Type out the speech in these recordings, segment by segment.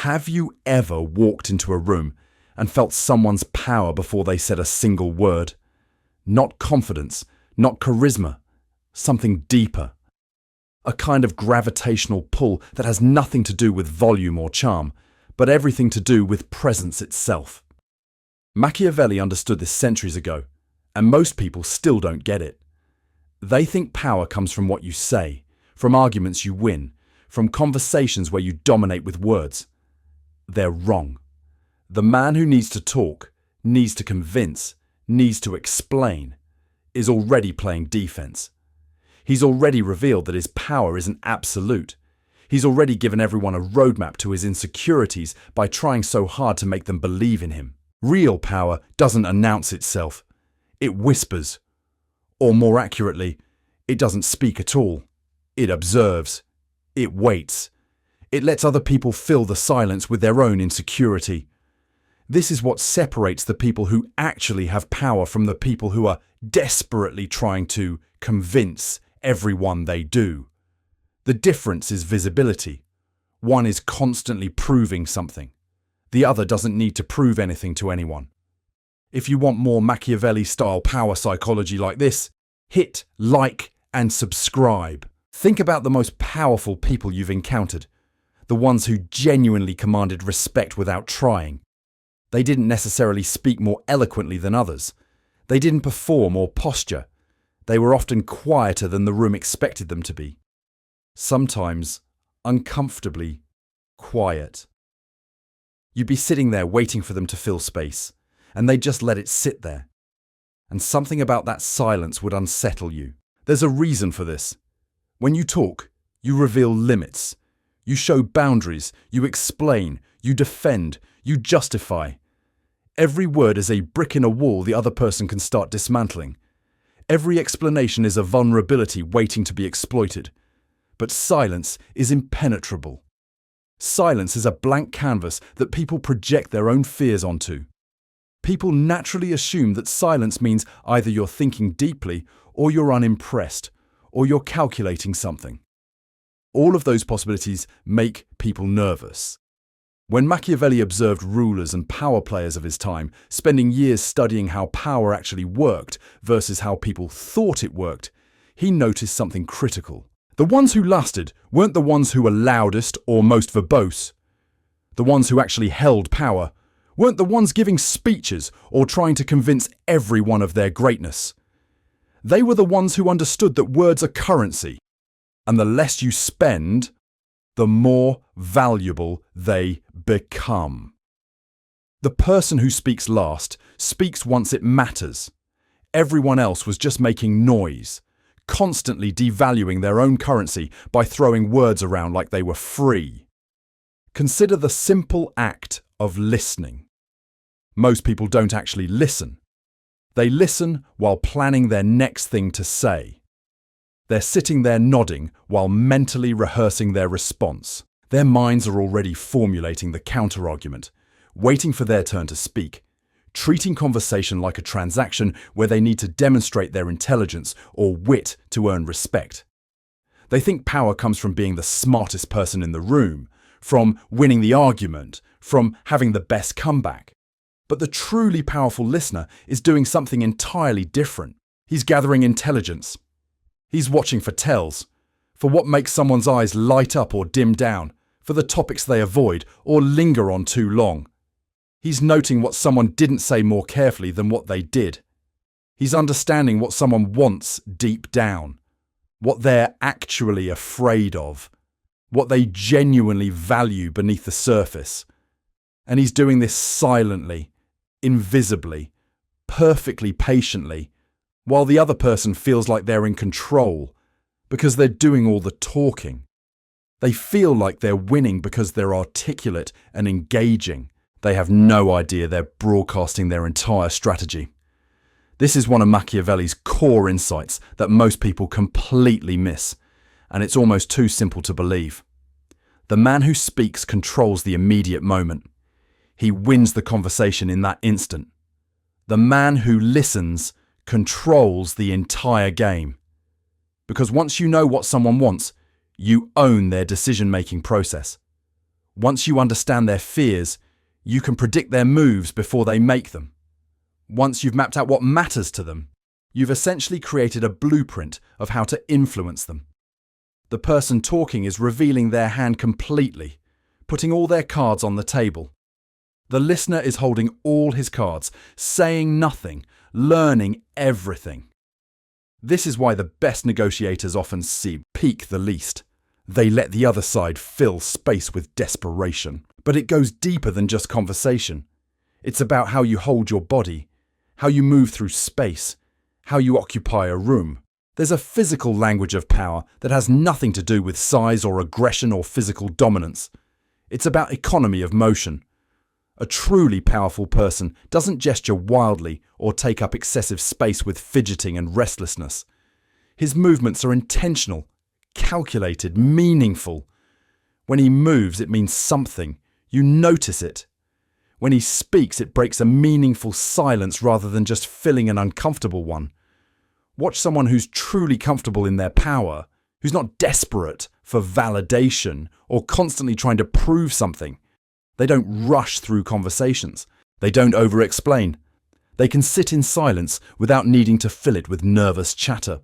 Have you ever walked into a room and felt someone's power before they said a single word? Not confidence, not charisma, something deeper. A kind of gravitational pull that has nothing to do with volume or charm, but everything to do with presence itself. Machiavelli understood this centuries ago, and most people still don't get it. They think power comes from what you say, from arguments you win, from conversations where you dominate with words. They're wrong. The man who needs to talk, needs to convince, needs to explain, is already playing defense. He's already revealed that his power isn't absolute. He's already given everyone a roadmap to his insecurities by trying so hard to make them believe in him. Real power doesn't announce itself. It whispers. Or more accurately, it doesn't speak at all. It observes. It waits. It lets other people fill the silence with their own insecurity. This is what separates the people who actually have power from the people who are desperately trying to convince everyone they do. The difference is visibility. One is constantly proving something. The other doesn't need to prove anything to anyone. If you want more Machiavelli-style power psychology like this, hit like and subscribe. Think about the most powerful people you've encountered. The ones who genuinely commanded respect without trying. They didn't necessarily speak more eloquently than others. They didn't perform or posture. They were often quieter than the room expected them to be. Sometimes uncomfortably quiet. You'd be sitting there waiting for them to fill space, and they'd just let it sit there. And something about that silence would unsettle you. There's a reason for this. When you talk, you reveal limits. You show boundaries, you explain, you defend, you justify. Every word is a brick in a wall the other person can start dismantling. Every explanation is a vulnerability waiting to be exploited. But silence is impenetrable. Silence is a blank canvas that people project their own fears onto. People naturally assume that silence means either you're thinking deeply, or you're unimpressed, or you're calculating something. All of those possibilities make people nervous. When Machiavelli observed rulers and power players of his time, spending years studying how power actually worked versus how people thought it worked, he noticed something critical. The ones who lasted weren't the ones who were loudest or most verbose. The ones who actually held power weren't the ones giving speeches or trying to convince everyone of their greatness. They were the ones who understood that words are currency, and the less you spend, the more valuable they become. The person who speaks last speaks once it matters. Everyone else was just making noise, constantly devaluing their own currency by throwing words around like they were free. Consider the simple act of listening. Most people don't actually listen. They listen while planning their next thing to say. They're sitting there nodding while mentally rehearsing their response. Their minds are already formulating the counter-argument, waiting for their turn to speak, treating conversation like a transaction where they need to demonstrate their intelligence or wit to earn respect. They think power comes from being the smartest person in the room, from winning the argument, from having the best comeback. But the truly powerful listener is doing something entirely different. He's gathering intelligence. He's watching for tells, for what makes someone's eyes light up or dim down, for the topics they avoid or linger on too long. He's noting what someone didn't say more carefully than what they did. He's understanding what someone wants deep down, what they're actually afraid of, what they genuinely value beneath the surface. And he's doing this silently, invisibly, perfectly patiently, while the other person feels like they're in control because they're doing all the talking. They feel like they're winning because they're articulate and engaging. They have no idea they're broadcasting their entire strategy. This is one of Machiavelli's core insights that most people completely miss, and it's almost too simple to believe. The man who speaks controls the immediate moment. He wins the conversation in that instant. The man who listens controls the entire game. Because once you know what someone wants, you own their decision-making process. Once you understand their fears, you can predict their moves before they make them. Once you've mapped out what matters to them, you've essentially created a blueprint of how to influence them. The person talking is revealing their hand completely, putting all their cards on the table. The listener is holding all his cards, saying nothing, learning everything. This is why the best negotiators often speak the least. They let the other side fill space with desperation. But it goes deeper than just conversation. It's about how you hold your body, how you move through space, how you occupy a room. There's a physical language of power that has nothing to do with size or aggression or physical dominance. It's about economy of motion. A truly powerful person doesn't gesture wildly or take up excessive space with fidgeting and restlessness. His movements are intentional, calculated, meaningful. When he moves, it means something. You notice it. When he speaks, it breaks a meaningful silence rather than just filling an uncomfortable one. Watch someone who's truly comfortable in their power, who's not desperate for validation or constantly trying to prove something. They don't rush through conversations. They don't over-explain. They can sit in silence without needing to fill it with nervous chatter.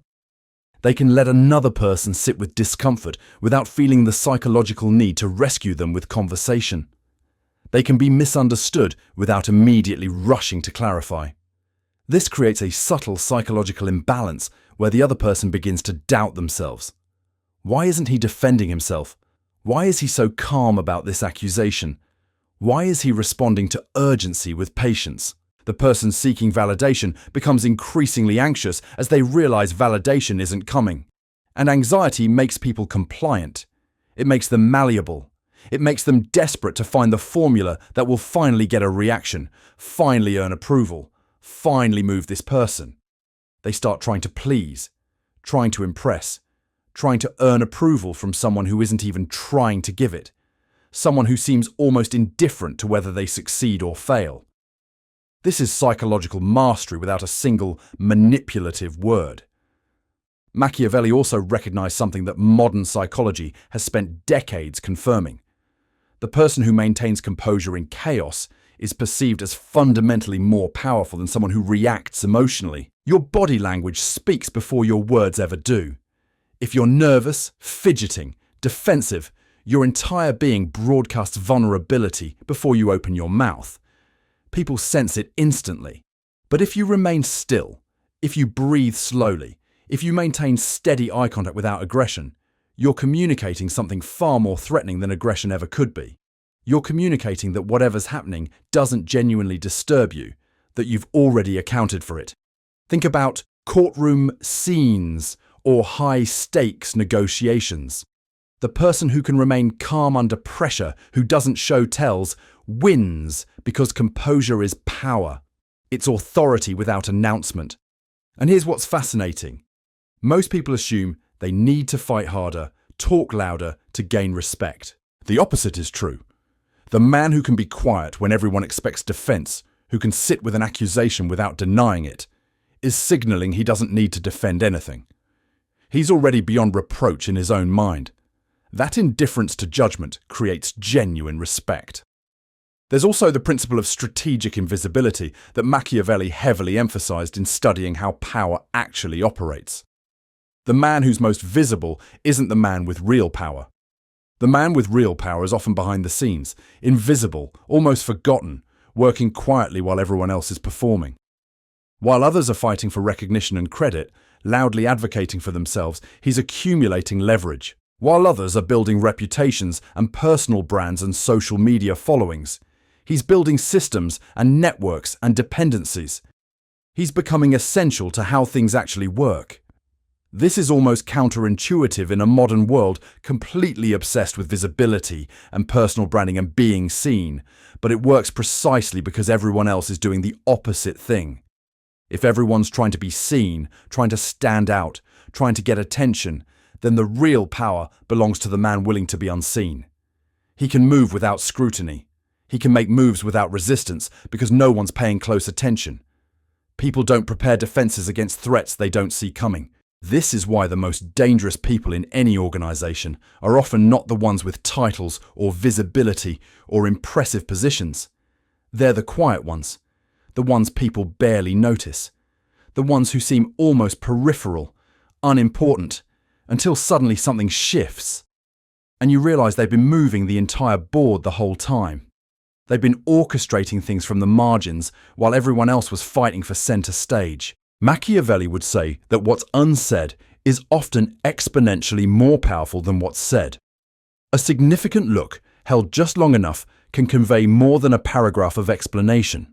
They can let another person sit with discomfort without feeling the psychological need to rescue them with conversation. They can be misunderstood without immediately rushing to clarify. This creates a subtle psychological imbalance where the other person begins to doubt themselves. Why isn't he defending himself? Why is he so calm about this accusation? Why is he responding to urgency with patience? The person seeking validation becomes increasingly anxious as they realize validation isn't coming. And anxiety makes people compliant. It makes them malleable. It makes them desperate to find the formula that will finally get a reaction, finally earn approval, finally move this person. They start trying to please, trying to impress, trying to earn approval from someone who isn't even trying to give it. Someone who seems almost indifferent to whether they succeed or fail. This is psychological mastery without a single manipulative word. Machiavelli also recognized something that modern psychology has spent decades confirming. The person who maintains composure in chaos is perceived as fundamentally more powerful than someone who reacts emotionally. Your body language speaks before your words ever do. If you're nervous, fidgeting, defensive, your entire being broadcasts vulnerability before you open your mouth. People sense it instantly. But if you remain still, if you breathe slowly, if you maintain steady eye contact without aggression, you're communicating something far more threatening than aggression ever could be. You're communicating that whatever's happening doesn't genuinely disturb you, that you've already accounted for it. Think about courtroom scenes or high-stakes negotiations. The person who can remain calm under pressure, who doesn't show tells, wins because composure is power. It's authority without announcement. And here's what's fascinating. Most people assume they need to fight harder, talk louder to gain respect. The opposite is true. The man who can be quiet when everyone expects defense, who can sit with an accusation without denying it, is signaling he doesn't need to defend anything. He's already beyond reproach in his own mind. That indifference to judgment creates genuine respect. There's also the principle of strategic invisibility that Machiavelli heavily emphasized in studying how power actually operates. The man who's most visible isn't the man with real power. The man with real power is often behind the scenes, invisible, almost forgotten, working quietly while everyone else is performing. While others are fighting for recognition and credit, loudly advocating for themselves, he's accumulating leverage. While others are building reputations and personal brands and social media followings, he's building systems and networks and dependencies. He's becoming essential to how things actually work. This is almost counterintuitive in a modern world completely obsessed with visibility and personal branding and being seen, but it works precisely because everyone else is doing the opposite thing. If everyone's trying to be seen, trying to stand out, trying to get attention, then the real power belongs to the man willing to be unseen. He can move without scrutiny. He can make moves without resistance because no one's paying close attention. People don't prepare defenses against threats they don't see coming. This is why the most dangerous people in any organization are often not the ones with titles or visibility or impressive positions. They're the quiet ones, the ones people barely notice, the ones who seem almost peripheral, unimportant, until suddenly something shifts, and you realize they've been moving the entire board the whole time. They've been orchestrating things from the margins while everyone else was fighting for center stage. Machiavelli would say that what's unsaid is often exponentially more powerful than what's said. A significant look, held just long enough, can convey more than a paragraph of explanation.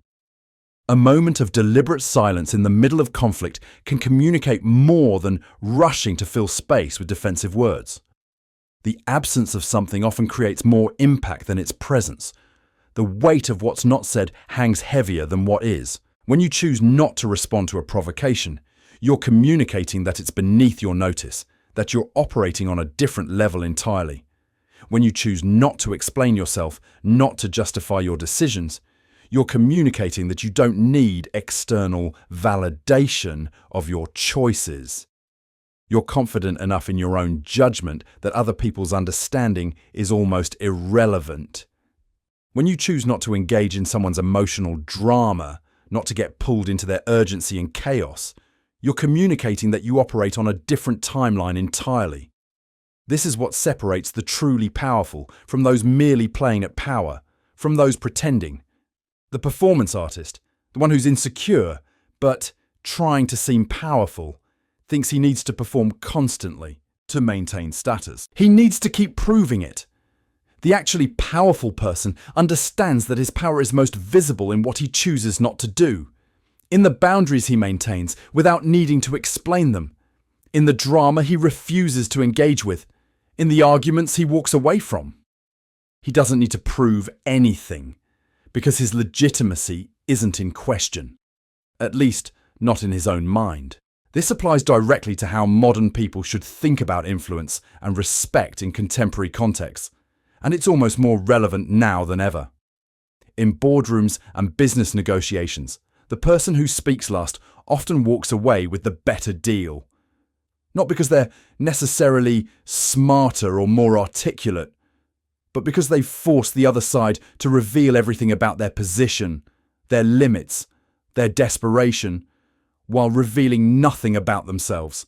A moment of deliberate silence in the middle of conflict can communicate more than rushing to fill space with defensive words. The absence of something often creates more impact than its presence. The weight of what's not said hangs heavier than what is. When you choose not to respond to a provocation, you're communicating that it's beneath your notice, that you're operating on a different level entirely. When you choose not to explain yourself, not to justify your decisions, you're communicating that you don't need external validation of your choices. You're confident enough in your own judgment that other people's understanding is almost irrelevant. When you choose not to engage in someone's emotional drama, not to get pulled into their urgency and chaos, you're communicating that you operate on a different timeline entirely. This is what separates the truly powerful from those merely playing at power, from those pretending. The performance artist, the one who's insecure, but trying to seem powerful, thinks he needs to perform constantly to maintain status. He needs to keep proving it. The actually powerful person understands that his power is most visible in what he chooses not to do, in the boundaries he maintains without needing to explain them, in the drama he refuses to engage with, in the arguments he walks away from. He doesn't need to prove anything, because his legitimacy isn't in question, at least not in his own mind. This applies directly to how modern people should think about influence and respect in contemporary contexts. And it's almost more relevant now than ever. In boardrooms and business negotiations, the person who speaks last often walks away with the better deal. Not because they're necessarily smarter or more articulate, but because they've forced the other side to reveal everything about their position, their limits, their desperation, while revealing nothing about themselves.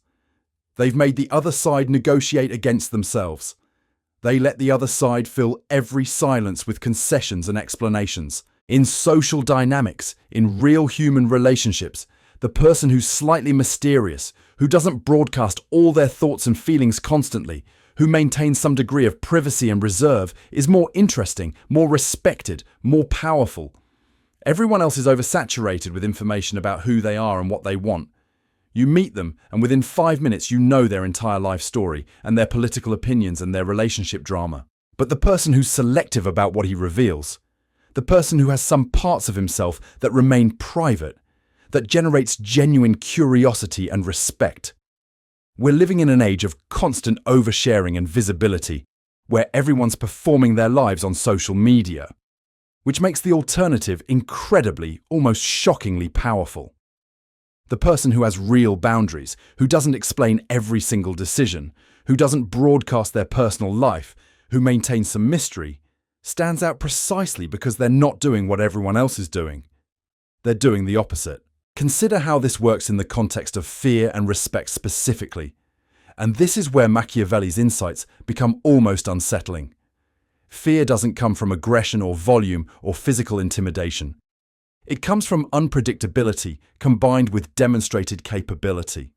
They've made the other side negotiate against themselves. They let the other side fill every silence with concessions and explanations. In social dynamics, in real human relationships, the person who's slightly mysterious, who doesn't broadcast all their thoughts and feelings constantly, who maintains some degree of privacy and reserve, is more interesting, more respected, more powerful. Everyone else is oversaturated with information about who they are and what they want. You meet them, and within 5 minutes you know their entire life story and their political opinions and their relationship drama. But the person who's selective about what he reveals, the person who has some parts of himself that remain private, that generates genuine curiosity and respect. We're living in an age of constant oversharing and visibility, where everyone's performing their lives on social media, which makes the alternative incredibly, almost shockingly powerful. The person who has real boundaries, who doesn't explain every single decision, who doesn't broadcast their personal life, who maintains some mystery, stands out precisely because they're not doing what everyone else is doing. They're doing the opposite. Consider how this works in the context of fear and respect specifically. And this is where Machiavelli's insights become almost unsettling. Fear doesn't come from aggression or volume or physical intimidation. It comes from unpredictability combined with demonstrated capability.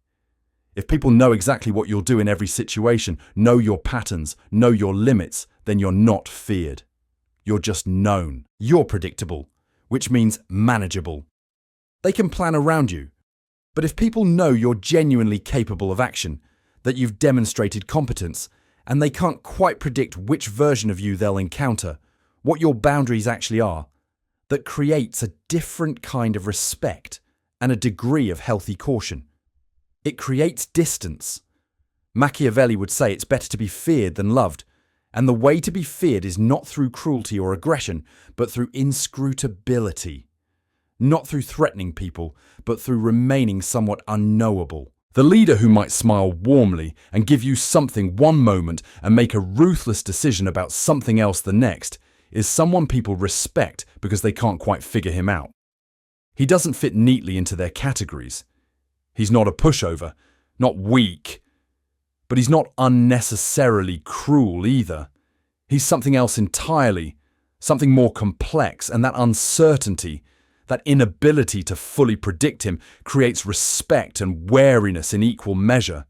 If people know exactly what you'll do in every situation, know your patterns, know your limits, then you're not feared. You're just known. You're predictable, which means manageable. They can plan around you. But if people know you're genuinely capable of action, that you've demonstrated competence, and they can't quite predict which version of you they'll encounter, what your boundaries actually are, that creates a different kind of respect and a degree of healthy caution. It creates distance. Machiavelli would say it's better to be feared than loved, and the way to be feared is not through cruelty or aggression, but through inscrutability. Not through threatening people, but through remaining somewhat unknowable. The leader who might smile warmly and give you something one moment and make a ruthless decision about something else the next is someone people respect because they can't quite figure him out. He doesn't fit neatly into their categories. He's not a pushover, not weak, but he's not unnecessarily cruel either. He's something else entirely, something more complex, and that uncertainty, that inability to fully predict him, creates respect and wariness in equal measure.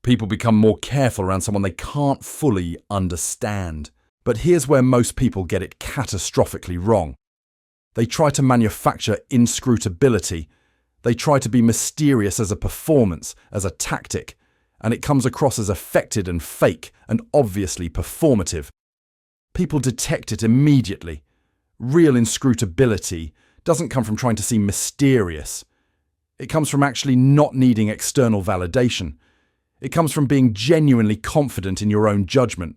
People become more careful around someone they can't fully understand. But here's where most people get it catastrophically wrong. They try to manufacture inscrutability. They try to be mysterious as a performance, as a tactic, and it comes across as affected and fake and obviously performative. People detect it immediately. Real inscrutability doesn't come from trying to seem mysterious. It comes from actually not needing external validation. It comes from being genuinely confident in your own judgment.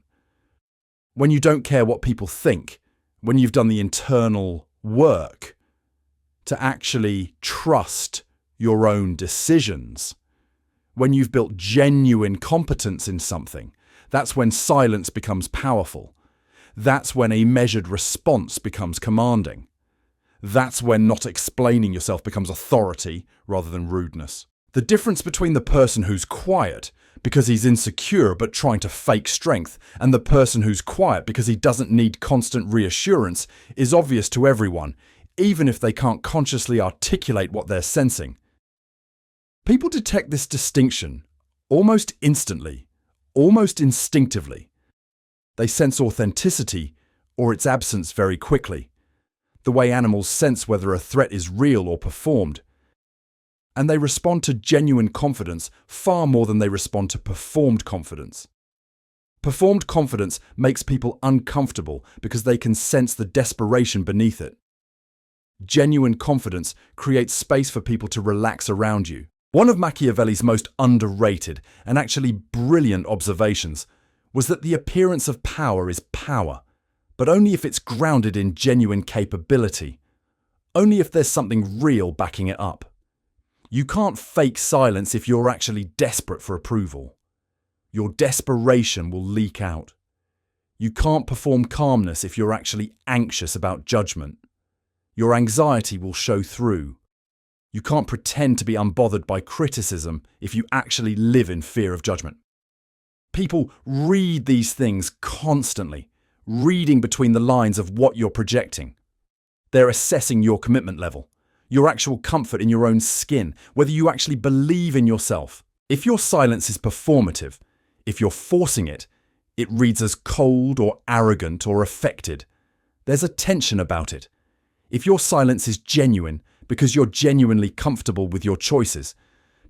When you don't care what people think, when you've done the internal work to actually trust your own decisions, when you've built genuine competence in something, that's when silence becomes powerful. That's when a measured response becomes commanding. That's when not explaining yourself becomes authority rather than rudeness. The difference between the person who's quiet because he's insecure but trying to fake strength and the person who's quiet because he doesn't need constant reassurance is obvious to everyone, even if they can't consciously articulate what they're sensing. People detect this distinction almost instantly, almost instinctively. They sense authenticity or its absence very quickly, the way animals sense whether a threat is real or performed. And they respond to genuine confidence far more than they respond to performed confidence. Performed confidence makes people uncomfortable because they can sense the desperation beneath it. Genuine confidence creates space for people to relax around you. One of Machiavelli's most underrated and actually brilliant observations was that the appearance of power is power, but only if it's grounded in genuine capability, only if there's something real backing it up. You can't fake silence if you're actually desperate for approval. Your desperation will leak out. You can't perform calmness if you're actually anxious about judgment. Your anxiety will show through. You can't pretend to be unbothered by criticism if you actually live in fear of judgment. People read these things constantly, reading between the lines of what you're projecting. They're assessing your commitment level, your actual comfort in your own skin, whether you actually believe in yourself. If your silence is performative, if you're forcing it, it reads as cold or arrogant or affected. There's a tension about it. If your silence is genuine, because you're genuinely comfortable with your choices,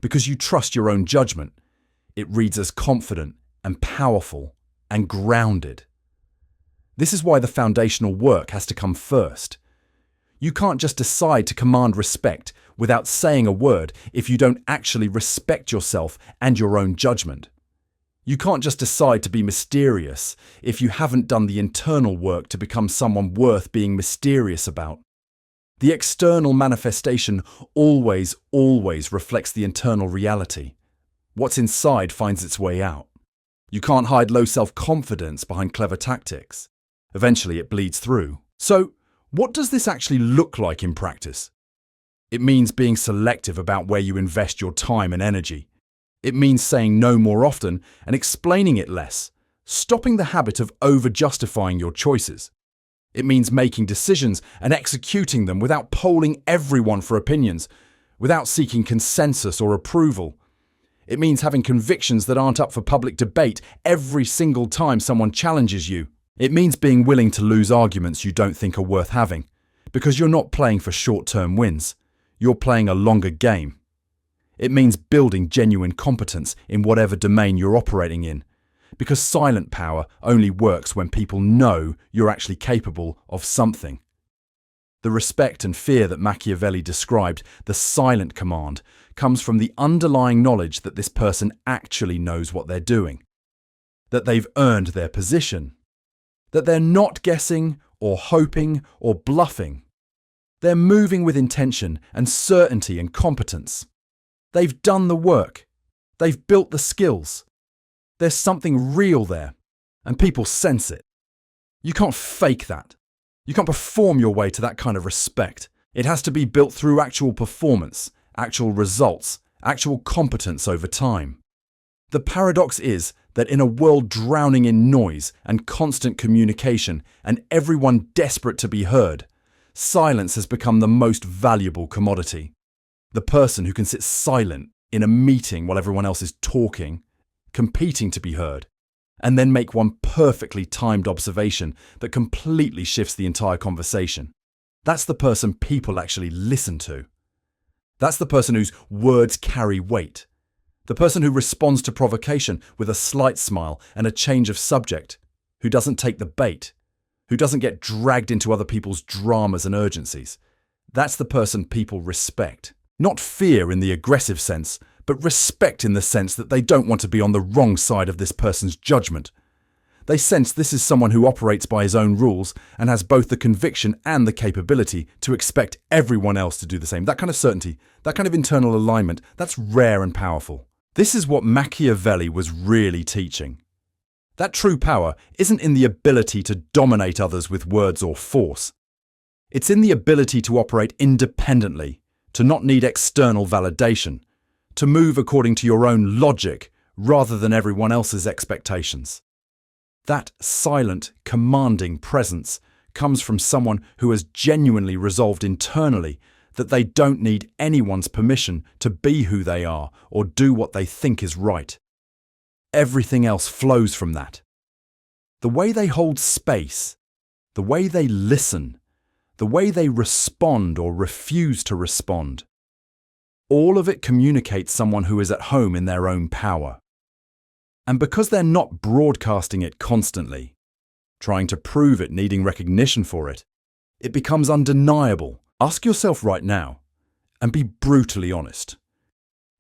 because you trust your own judgment, it reads as confident and powerful and grounded. This is why the foundational work has to come first. You can't just decide to command respect without saying a word if you don't actually respect yourself and your own judgment. You can't just decide to be mysterious if you haven't done the internal work to become someone worth being mysterious about. The external manifestation always reflects the internal reality. What's inside finds its way out. You can't hide low self-confidence behind clever tactics. Eventually it bleeds through. So, what does this actually look like in practice? It means being selective about where you invest your time and energy. It means saying no more often and explaining it less, stopping the habit of over-justifying your choices. It means making decisions and executing them without polling everyone for opinions, without seeking consensus or approval. It means having convictions that aren't up for public debate every single time someone challenges you. It means being willing to lose arguments you don't think are worth having, because you're not playing for short-term wins. You're playing a longer game. It means building genuine competence in whatever domain you're operating in, because silent power only works when people know you're actually capable of something. The respect and fear that Machiavelli described, the silent command, comes from the underlying knowledge that this person actually knows what they're doing, that they've earned their position, that they're not guessing or hoping or bluffing. They're moving with intention and certainty and competence. They've done the work. They've built the skills. There's something real there, and people sense it. You can't fake that. You can't perform your way to that kind of respect. It has to be built through actual performance, actual results, actual competence over time. The paradox is that in a world drowning in noise and constant communication and everyone desperate to be heard, silence has become the most valuable commodity. The person who can sit silent in a meeting while everyone else is talking, competing to be heard, and then make one perfectly timed observation that completely shifts the entire conversation. That's the person people actually listen to. That's the person whose words carry weight. The person who responds to provocation with a slight smile and a change of subject, who doesn't take the bait, who doesn't get dragged into other people's dramas and urgencies. That's the person people respect. Not fear in the aggressive sense, but respect in the sense that they don't want to be on the wrong side of this person's judgment. They sense this is someone who operates by his own rules and has both the conviction and the capability to expect everyone else to do the same. That kind of certainty, that kind of internal alignment, that's rare and powerful. This is what Machiavelli was really teaching. That true power isn't in the ability to dominate others with words or force. It's in the ability to operate independently, to not need external validation, to move according to your own logic rather than everyone else's expectations. That silent, commanding presence comes from someone who has genuinely resolved internally that they don't need anyone's permission to be who they are or do what they think is right. Everything else flows from that. The way they hold space, the way they listen, the way they respond or refuse to respond, all of it communicates someone who is at home in their own power. And because they're not broadcasting it constantly, trying to prove it, needing recognition for it, it becomes undeniable. Ask yourself right now, and be brutally honest.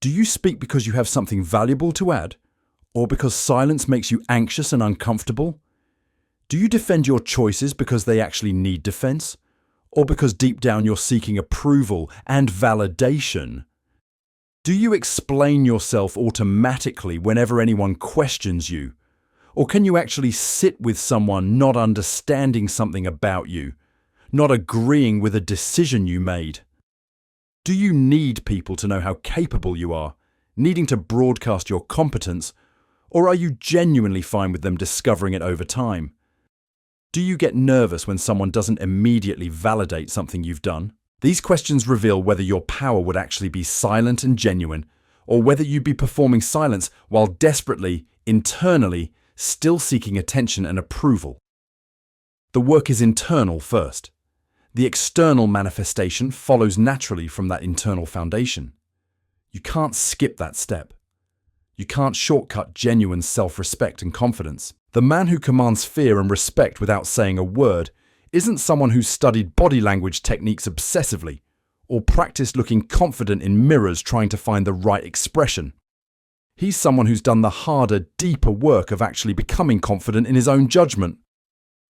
Do you speak because you have something valuable to add, or because silence makes you anxious and uncomfortable? Do you defend your choices because they actually need defense, or because deep down you're seeking approval and validation? Do you explain yourself automatically whenever anyone questions you, or can you actually sit with someone not understanding something about you, not agreeing with a decision you made? Do you need people to know how capable you are, needing to broadcast your competence, or are you genuinely fine with them discovering it over time? Do you get nervous when someone doesn't immediately validate something you've done? These questions reveal whether your power would actually be silent and genuine, or whether you'd be performing silence while desperately, internally, still seeking attention and approval. The work is internal first. The external manifestation follows naturally from that internal foundation. You can't skip that step. You can't shortcut genuine self-respect and confidence. The man who commands fear and respect without saying a word isn't someone who's studied body language techniques obsessively or practiced looking confident in mirrors trying to find the right expression. He's someone who's done the harder, deeper work of actually becoming confident in his own judgment.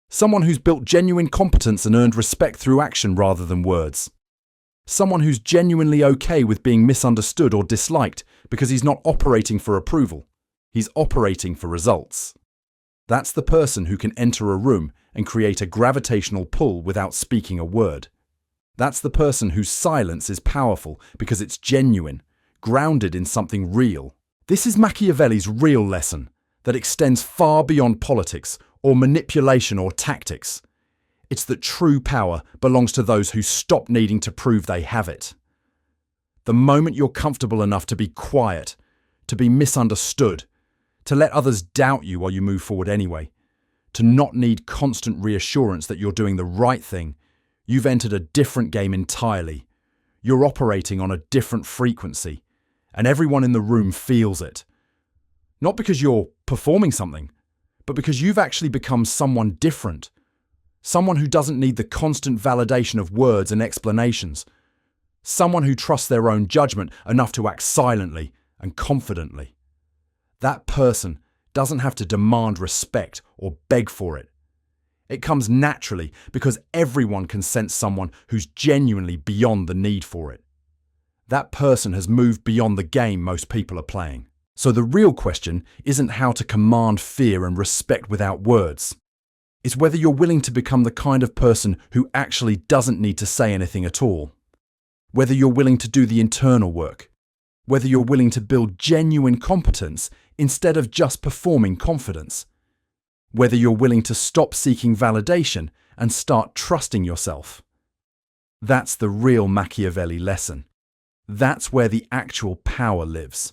Someone who's built genuine competence and earned respect through action rather than words. Someone who's genuinely okay with being misunderstood or disliked because he's not operating for approval. He's operating for results. That's the person who can enter a room and create a gravitational pull without speaking a word. That's the person whose silence is powerful because it's genuine, grounded in something real. This is Machiavelli's real lesson that extends far beyond politics or manipulation or tactics. It's that true power belongs to those who stop needing to prove they have it. The moment you're comfortable enough to be quiet, to be misunderstood, to let others doubt you while you move forward anyway, to not need constant reassurance that you're doing the right thing, you've entered a different game entirely. You're operating on a different frequency, and everyone in the room feels it. Not because you're performing something, but because you've actually become someone different. Someone who doesn't need the constant validation of words and explanations. Someone who trusts their own judgment enough to act silently and confidently. That person doesn't have to demand respect or beg for it. It comes naturally because everyone can sense someone who's genuinely beyond the need for it. That person has moved beyond the game most people are playing. So the real question isn't how to command fear and respect without words. It's whether you're willing to become the kind of person who actually doesn't need to say anything at all. Whether you're willing to do the internal work. Whether you're willing to build genuine competence instead of just performing confidence. Whether you're willing to stop seeking validation and start trusting yourself. That's the real Machiavelli lesson. That's where the actual power lives.